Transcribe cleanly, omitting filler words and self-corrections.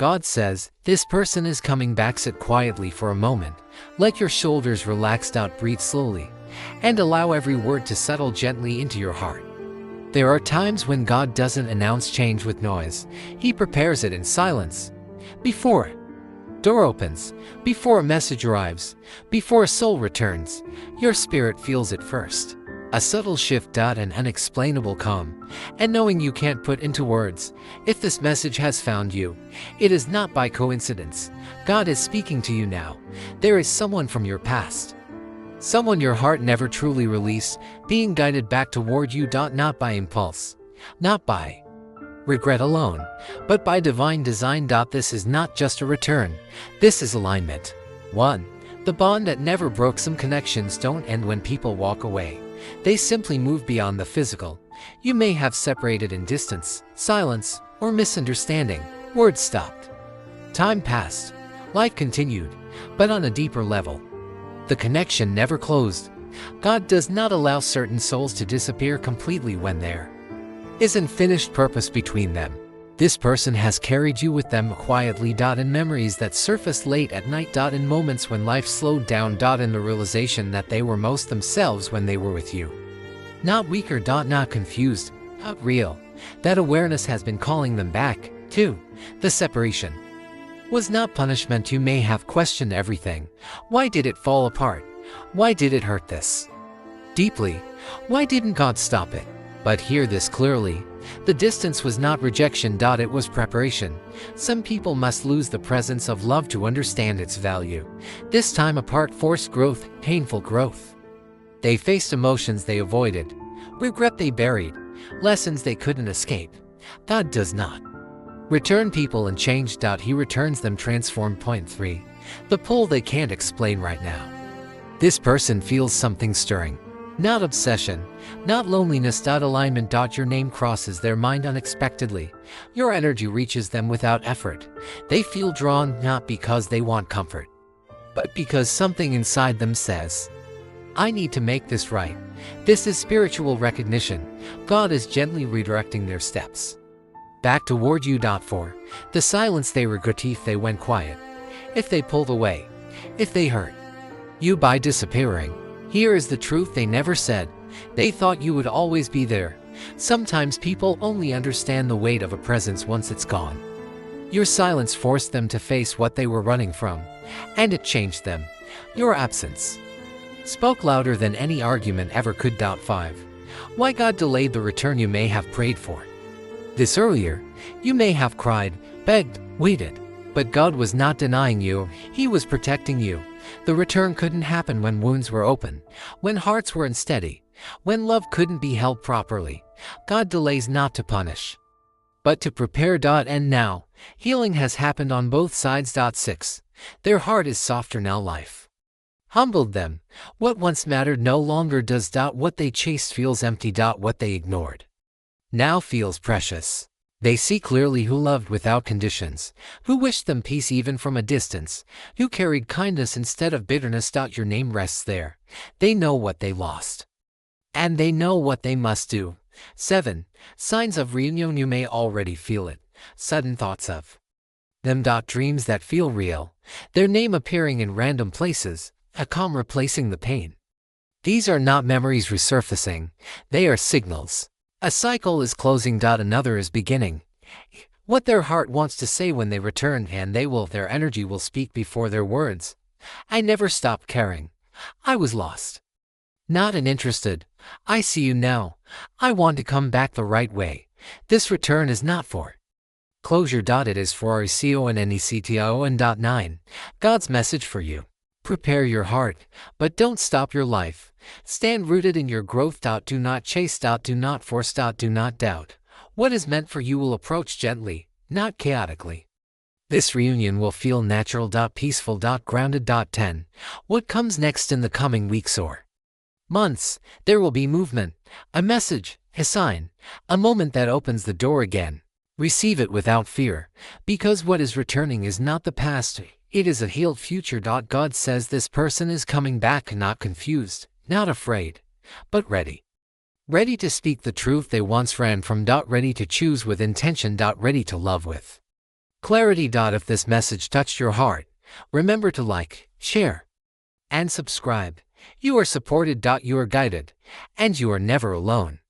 God says, this person is coming back. Sit quietly for a moment. Let your shoulders relax. Breathe slowly. And allow every word to settle gently into your heart. There are times when God doesn't announce change with noise. He prepares it in silence. Before a door opens, before a message arrives, before a soul returns, your spirit feels it first. A subtle shift. An unexplainable calm. And knowing you can't put into words, if this message has found you, it is not by coincidence. God is speaking to you now. There is someone from your past. Someone your heart never truly released, being guided back toward you. Not by impulse, not by regret alone, but by divine design. This is not just a return, this is alignment. 1. The bond that never broke. Some connections don't end when people walk away. They simply move beyond the physical. You may have separated in distance, silence, or misunderstanding. Words stopped. Time passed. Life continued, but on a deeper level. The connection never closed. God does not allow certain souls to disappear completely when there isn't finished purpose between them. This person has carried you with them quietly. In memories that surfaced late at night. In moments when life slowed down. In the realization that they were most themselves when they were with you. Not weaker. Not confused. Not real. That awareness has been calling them back. 2. The separation was not punishment. You may have questioned everything. Why did it fall apart? Why did it hurt this deeply? Why didn't God stop it? But hear this clearly. The distance was not rejection. It was preparation. Some people must lose the presence of love to understand its value. This time apart forced growth, painful growth. They faced emotions they avoided, regret they buried, lessons they couldn't escape. God does not return people and change. He returns them transformed. Point 3. The pull they can't explain right now. This person feels something stirring. Not obsession, not loneliness. Alignment. Your name crosses their mind unexpectedly. Your energy reaches them without effort. They feel drawn not because they want comfort, but because something inside them says, I need to make this right. This is spiritual recognition. God is gently redirecting their steps back toward you. 4. The silence they regret. If they went quiet, if they pulled away, if they hurt you by disappearing, here is the truth they never said. They thought you would always be there. Sometimes people only understand the weight of a presence once it's gone. Your silence forced them to face what they were running from, and it changed them. Your absence spoke louder than any argument ever could. 5. Why God delayed the return. You may have prayed for this earlier. You may have cried, begged, waited. But God was not denying you. He was protecting you. The return couldn't happen when wounds were open, when hearts were unsteady, when love couldn't be held properly. God delays not to punish, but to prepare. And now, healing has happened on both sides. 6. Their heart is softer now. Life humbled them. What once mattered no longer does. What they chased feels empty. What they ignored now feels precious. They see clearly who loved without conditions, who wished them peace even from a distance, who carried kindness instead of bitterness. Your name rests there. They know what they lost, and they know what they must do. 7. Signs of reunion. You may already feel it. Sudden thoughts of them. Dreams that feel real. Their name appearing in random places, a calm replacing the pain. These are not memories resurfacing. They are signals. A cycle is closing. Another is beginning. What their heart wants to say when they return, and their energy will speak before their words. I never stopped caring. I was lost, not uninterested. I see you now. I want to come back the right way. This return is not for closure. It is for Rise&Inspire. 9. God's message for you. Prepare your heart, but don't stop your life. Stand rooted in your growth. Do not chase. Do not force. Do not doubt. What is meant for you will approach gently, not chaotically. This reunion will feel natural. Peaceful. Grounded. 10. What comes next in the coming weeks or months? There will be movement, a message, a sign, a moment that opens the door again. Receive it without fear, because what is returning is not the past. It is a healed future. God says this person is coming back, not confused, not afraid, but ready. Ready to speak the truth they once ran from. Ready to choose with intention. Ready to love with Clarity. If this message touched your heart, remember to like, share, and subscribe. You are supported. You are guided, and you are never alone.